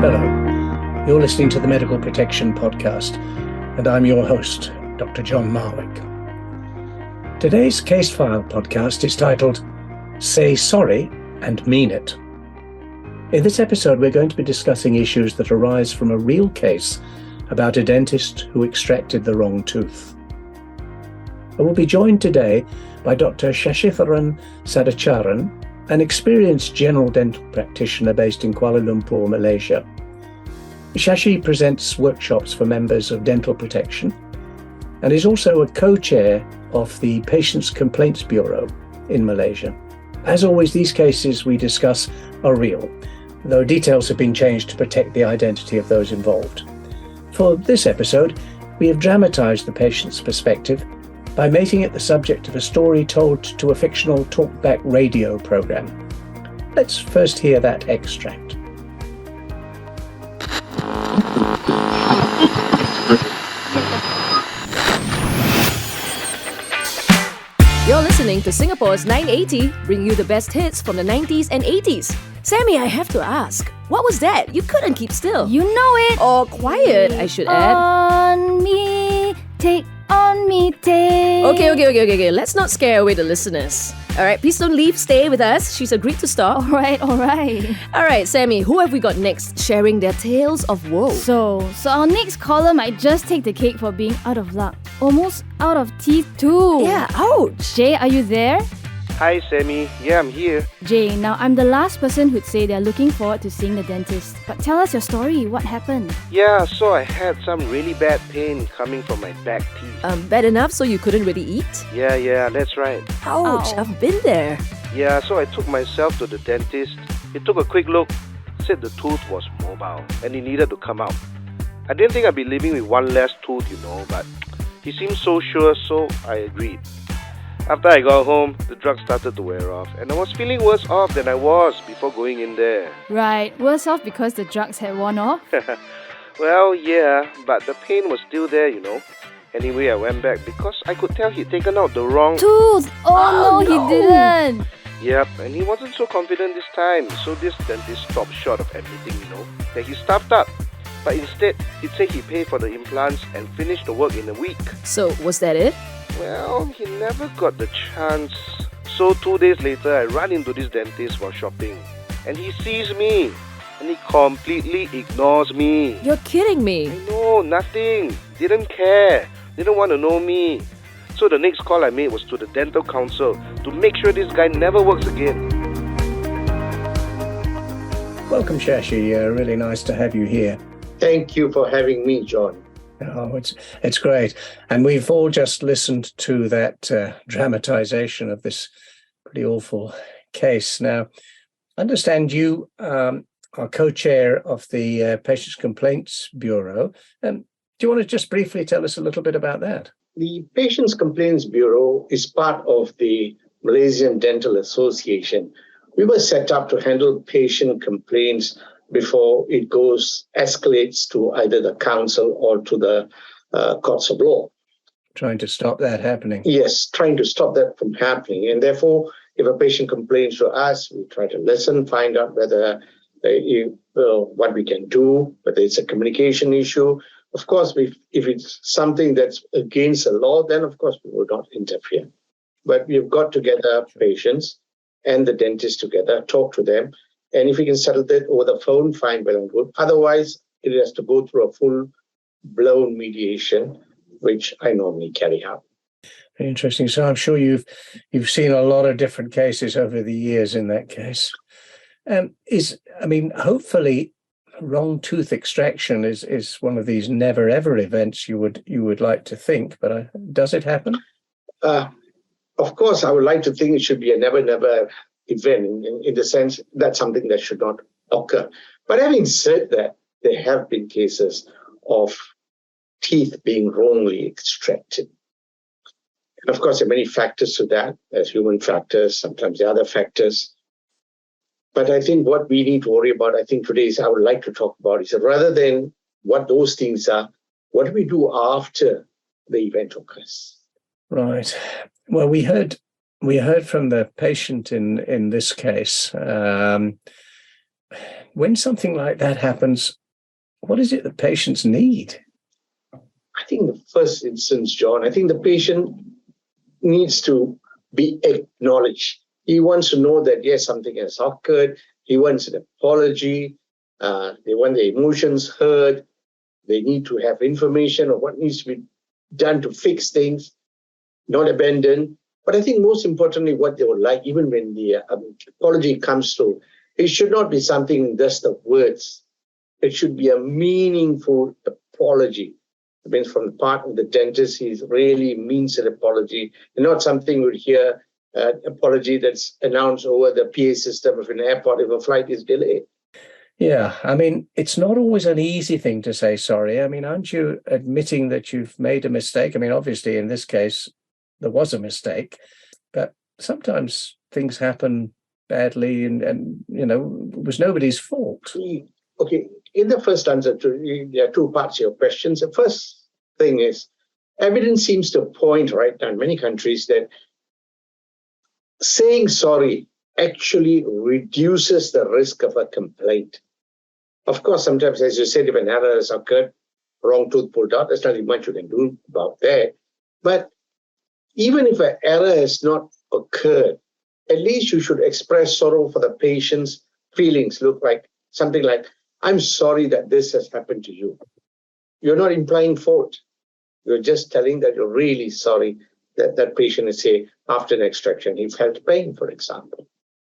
Hello, you're listening to the Medical Protection Podcast, and I'm your host, Dr. John Marwick. Today's CaseFile podcast is titled, Say Sorry and Mean It. In this episode, we're going to be discussing issues that arise from a real case about a dentist who extracted the wrong tooth. I will be joined today by Dr. Shashitharan Sadacharan, an experienced general dental practitioner based in Kuala Lumpur, Malaysia. Shashi presents workshops for members of Dental Protection and is also a co-chair of the Patients Complaints Bureau in Malaysia. As always, these cases we discuss are real, though details have been changed to protect the identity of those involved. For this episode, we have dramatized the patient's perspective by making it the subject of a story told to a fictional talkback radio program. Let's first hear that extract. You're listening to Singapore's 980, bringing you the best hits from the 90s and 80s. Sammy, I have to ask, what was that? You couldn't keep still. You know it. Or quiet, I should add. On me, take on me, take. Okay. Let's not scare away the listeners. Alright, please don't leave. Stay with us. She's agreed to stop. Alright. Alright, Sammy, who have we got next sharing their tales of woe? So our next caller might just take the cake for being out of luck. Almost out of teeth too. Yeah, ouch. Jay, are you there? Hi, Sammy. Yeah, I'm here. Jay, now I'm the last person who'd say they're looking forward to seeing the dentist. But tell us your story. What happened? Yeah, so I had some really bad pain coming from my back teeth. Bad enough so you couldn't really eat? Yeah, that's right. Ouch, Ow. I've been there. Yeah, so I took myself to the dentist. He took a quick look, said the tooth was mobile and he needed to come out. I didn't think I'd be living with one less tooth, but he seemed so sure, so I agreed. After I got home, the drug started to wear off and I was feeling worse off than I was before going in there. Right, worse off because the drugs had worn off? Well, yeah, but the pain was still there, Anyway, I went back because I could tell he'd taken out the wrong Tooth! Oh no, he didn't! Yep, and he wasn't so confident this time, so this dentist stopped short of admitting, that he stuffed up. But instead, he'd say he'd pay for the implants and finish the work in a week. So, was that it? Well, he never got the chance. So 2 days later, I run into this dentist while shopping. And he sees me. And he completely ignores me. You're kidding me. I know, nothing. Didn't care. Didn't want to know me. So the next call I made was to the dental council to make sure this guy never works again. Welcome, Shashi. Really nice to have you here. Thank you for having me, John. Oh, it's great. And we've all just listened to that dramatization of this pretty awful case. Now, I understand you are co-chair of the Patients Complaints Bureau. Do you want to just briefly tell us a little bit about that? The Patients Complaints Bureau is part of the Malaysian Dental Association. We were set up to handle patient complaints before it escalates to either the council or to the courts of law. Trying to stop that happening. Yes, trying to stop that from happening. And therefore, if a patient complains to us, we try to listen, find out whether what we can do, whether it's a communication issue. Of course, if it's something that's against the law, then of course we will not interfere. But we've got to get our patients and the dentist together, talk to them. And if we can settle that over the phone, fine, well and good. Otherwise, it has to go through a full-blown mediation, which I normally carry out. Very interesting. So I'm sure you've seen a lot of different cases over the years in that case. Hopefully, wrong tooth extraction is one of these never ever events you would like to think, but does it happen? Of course, I would like to think it should be a never event in the sense that's something that should not occur. But having said that, there have been cases of teeth being wrongly extracted. And of course, there are many factors to that. There's human factors, sometimes the other factors. But I think what we need to worry about, I would like to talk about is rather than what those things are, what do we do after the event occurs? Right. Well, we heard We heard from the patient in this case. when something like that happens, what is it that patients need? I think in the first instance, John, I think the patient needs to be acknowledged. He wants to know that, yes, something has occurred. He wants an apology. They want their emotions heard. They need to have information of what needs to be done to fix things, not abandoned. But I think most importantly, what they would like, even when the apology comes through, it should not be something just the words. It should be a meaningful apology. It means from the part of the dentist, he really means an apology, and not something we hear apology that's announced over the PA system of an airport if a flight is delayed. Yeah, I mean, it's not always an easy thing to say sorry. I mean, aren't you admitting that you've made a mistake? I mean, obviously, in this case, there was a mistake, but sometimes things happen badly and it was nobody's fault. Okay, in the first answer, there are two parts to your questions. The first thing is, evidence seems to point right now in many countries that saying sorry actually reduces the risk of a complaint. Of course, sometimes, as you said, if an error has occurred, wrong tooth pulled out, there's nothing much you can do about that. But even if an error has not occurred, at least you should express sorrow for the patient's feelings. Look like something like, I'm sorry that this has happened to you. You're not implying fault. You're just telling that you're really sorry that that patient is, say, after an extraction, he felt pain, for example.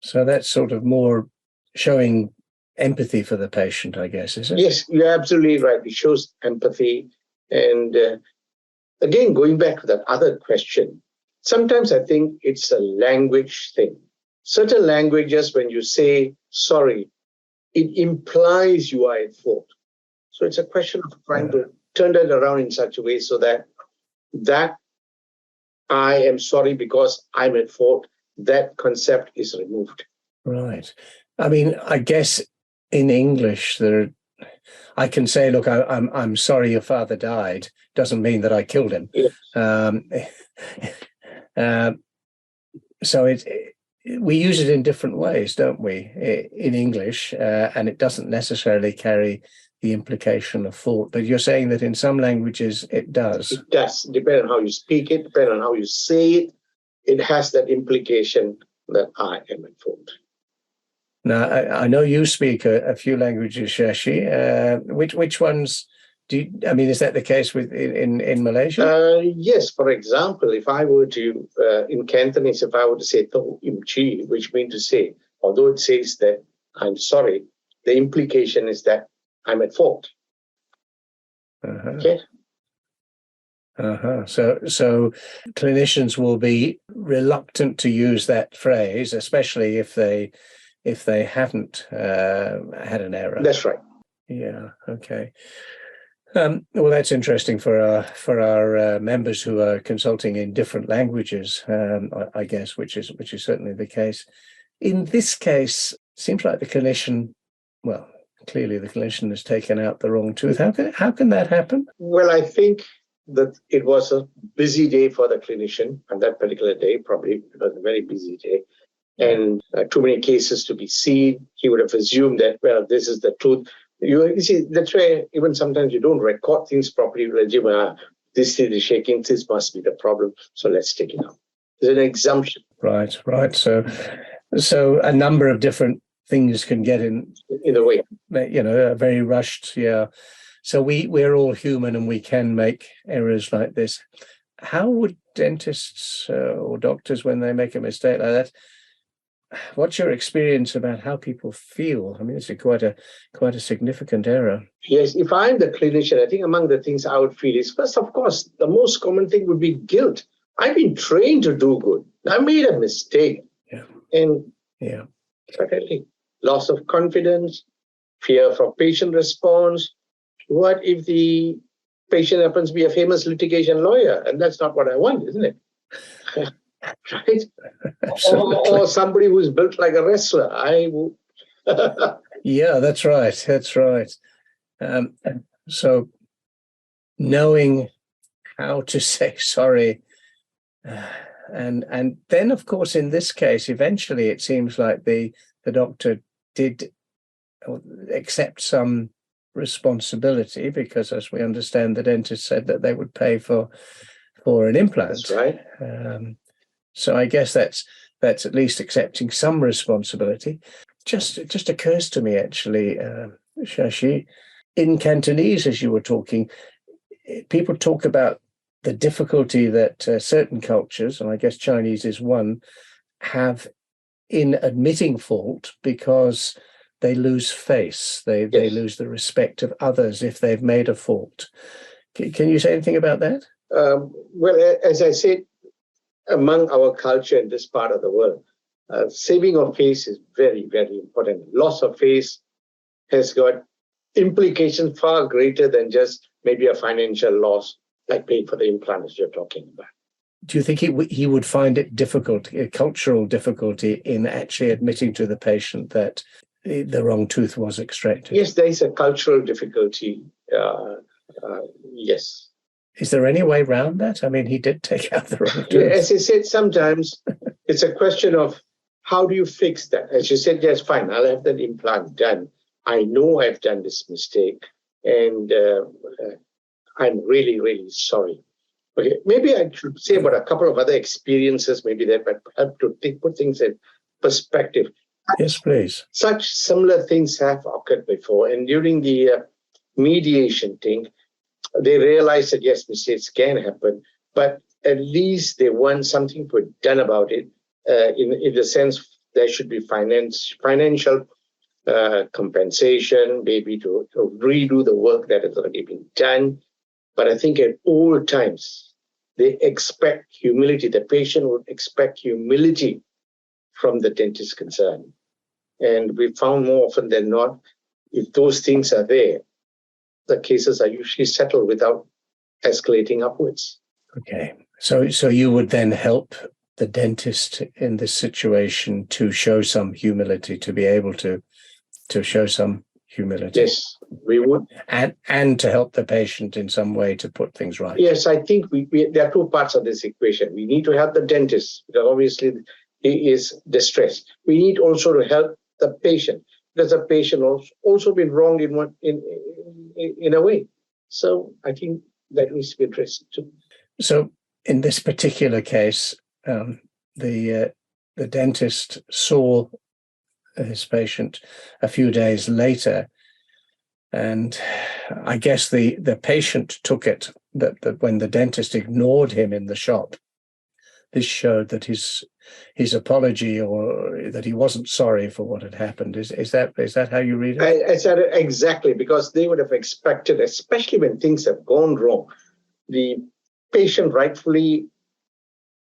So that's sort of more showing empathy for the patient, I guess, is it? Yes, you're absolutely right. It shows empathy. And again, going back to that other question, sometimes I think it's a language thing. Certain languages, when you say sorry, it implies you are at fault. So it's a question of trying to turn that around in such a way so that I am sorry because I'm at fault, that concept is removed. Right. I mean, I guess in English, I can say, look, I'm sorry your father died. Doesn't mean that I killed him. Yes. So we use it in different ways, don't we, in English, and it doesn't necessarily carry the implication of fault. But you're saying that in some languages it does. It does, depending on how you speak it, depending on how you say it. It has that implication that I am at fault. Now, I know you speak a few languages, Shashi. Which ones is that the case in Malaysia? Yes, for example, if I were to, in Cantonese, if I were to say "to im chi," which means to say, although it says that I'm sorry, the implication is that I'm at fault. Uh-huh. Okay. So clinicians will be reluctant to use that phrase, especially if they haven't had an error. That's right. Yeah. Okay. Well, that's interesting for our members who are consulting in different languages, I guess, which is certainly the case. In this case, it seems like the clinician, well, clearly the clinician has taken out the wrong tooth. How can that happen? Well, I think that it was a busy day for the clinician on that particular day. Probably it was a very busy day, and too many cases to be seen. He would have assumed that, well, this is the truth. You see, that's why even sometimes you don't record things properly. You assume, this thing is shaking, this must be the problem, so let's take it out. There's an assumption. Right. So a number of different things can get in the way. Very rushed. Yeah. So we're all human and we can make errors like this. How would dentists or doctors, when they make a mistake like that, what's your experience about how people feel? I mean, it's quite a significant error. Yes, if I'm the clinician, I think among the things I would feel is, first, of course, the most common thing would be guilt. I've been trained to do good. I made a mistake. Yeah. And certainly loss of confidence, fear for patient response. What if the patient happens to be a famous litigation lawyer? And that's not what I want, isn't it? Right? or somebody who's built like a wrestler. Yeah, that's right. So knowing how to say sorry, and then, of course, in this case, eventually it seems like the doctor did accept some responsibility, because as we understand, the dentist said that they would pay for an implant. That's right. So I guess that's at least accepting some responsibility. Just occurs to me, actually, Shashi, in Cantonese, as you were talking, people talk about the difficulty that certain cultures, and I guess Chinese is one, have in admitting fault, because they lose face. They lose the respect of others if they've made a fault. Can you say anything about that? Well, as I said, among our culture in this part of the world, saving of face is very, very important. Loss of face has got implications far greater than just maybe a financial loss, like paying for the implant as you're talking about. Do you think he would find it difficult, a cultural difficulty, in actually admitting to the patient that the wrong tooth was extracted? Yes, there is a cultural difficulty. Yes. Is there any way around that? I mean, he did take out the wrong tooth. As I said, sometimes it's a question of how do you fix that? As you said, yes, fine, I'll have that implant done. I know I've done this mistake, and I'm really, really sorry. Okay, maybe I should say about a couple of other experiences, maybe that might help to put things in perspective. Yes, please. Such similar things have occurred before, and during the mediation thing, they realized that yes, mistakes can happen, but at least they want something to be done about it. In the sense, there should be financial compensation, maybe to redo the work that has already been done. But I think at all times, they expect humility. The patient would expect humility from the dentist concerned. And we found more often than not, if those things are there, the cases are usually settled without escalating upwards. Okay. So you would then help the dentist in this situation to show some humility, to be able to show some humility. Yes, we would. And to help the patient in some way to put things right. Yes, I think there are two parts of this equation. We need to help the dentist, because obviously he is distressed. We need also to help the patient, because the patient also been wronged in a way. So I think that needs to be addressed too. So in this particular case, the dentist saw his patient a few days later, and I guess the patient took it that when the dentist ignored him in the shop, this showed that his apology, or that he wasn't sorry for what had happened. Is that how you read it? I said it exactly, because they would have expected, especially when things have gone wrong, the patient rightfully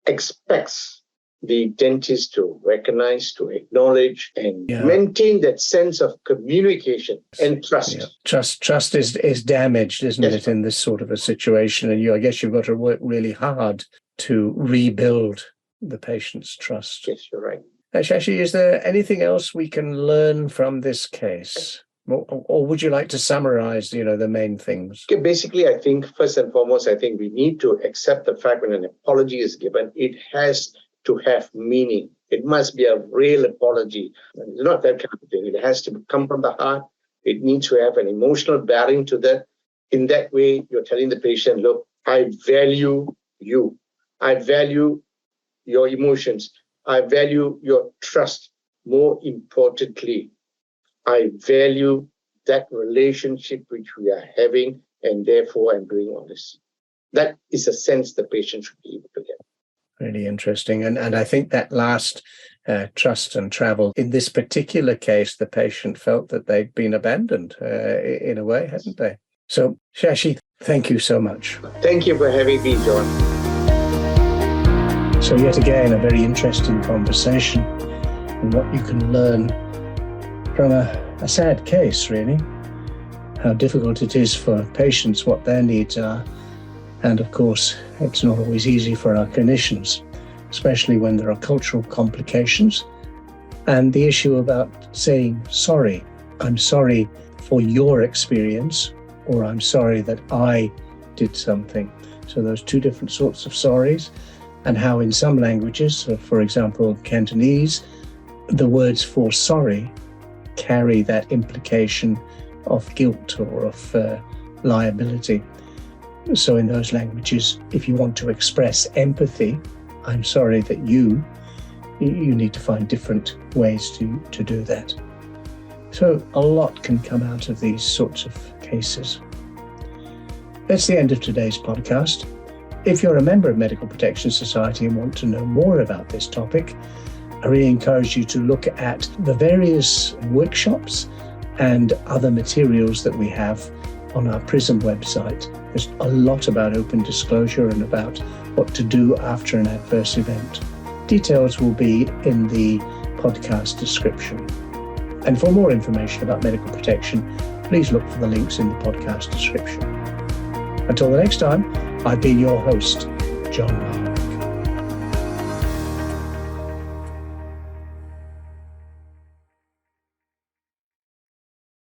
expects the dentist to recognize, to acknowledge, and maintain that sense of communication and trust. Yeah. Trust is damaged, isn't it, in this sort of a situation? And I guess you've got to work really hard to rebuild the patient's trust. Yes, you're right. Shashi, is there anything else we can learn from this case? Or would you like to summarize, the main things? Okay, basically, I think, first and foremost, we need to accept the fact when an apology is given, it has to have meaning. It must be a real apology. It's not that kind of thing. It has to come from the heart. It needs to have an emotional bearing to that. In that way, you're telling the patient, look, I value you. I value your emotions. I value your trust. More importantly, I value that relationship which we are having, and therefore I'm doing all this. That is a sense the patient should be able to get. Really interesting. And I think that last trust and travel, in this particular case, the patient felt that they'd been abandoned in a way, hadn't they? So, Shashi, thank you so much. Thank you for having me, John. So yet again, a very interesting conversation, and what you can learn from a sad case, really. How difficult it is for patients, what their needs are. And of course, it's not always easy for our clinicians, especially when there are cultural complications. And the issue about saying sorry. I'm sorry for your experience, or I'm sorry that I did something. So those two different sorts of sorries, and how in some languages, for example, Cantonese, the words for sorry carry that implication of guilt or of liability. So in those languages, if you want to express empathy, I'm sorry that you need to find different ways to do that. So a lot can come out of these sorts of cases. That's the end of today's podcast. If you're a member of Medical Protection Society and want to know more about this topic, I really encourage you to look at the various workshops and other materials that we have on our PRISM website. There's a lot about open disclosure and about what to do after an adverse event. Details will be in the podcast description. And for more information about medical protection, please look for the links in the podcast description. Until the next time, I've been your host, John Marwick.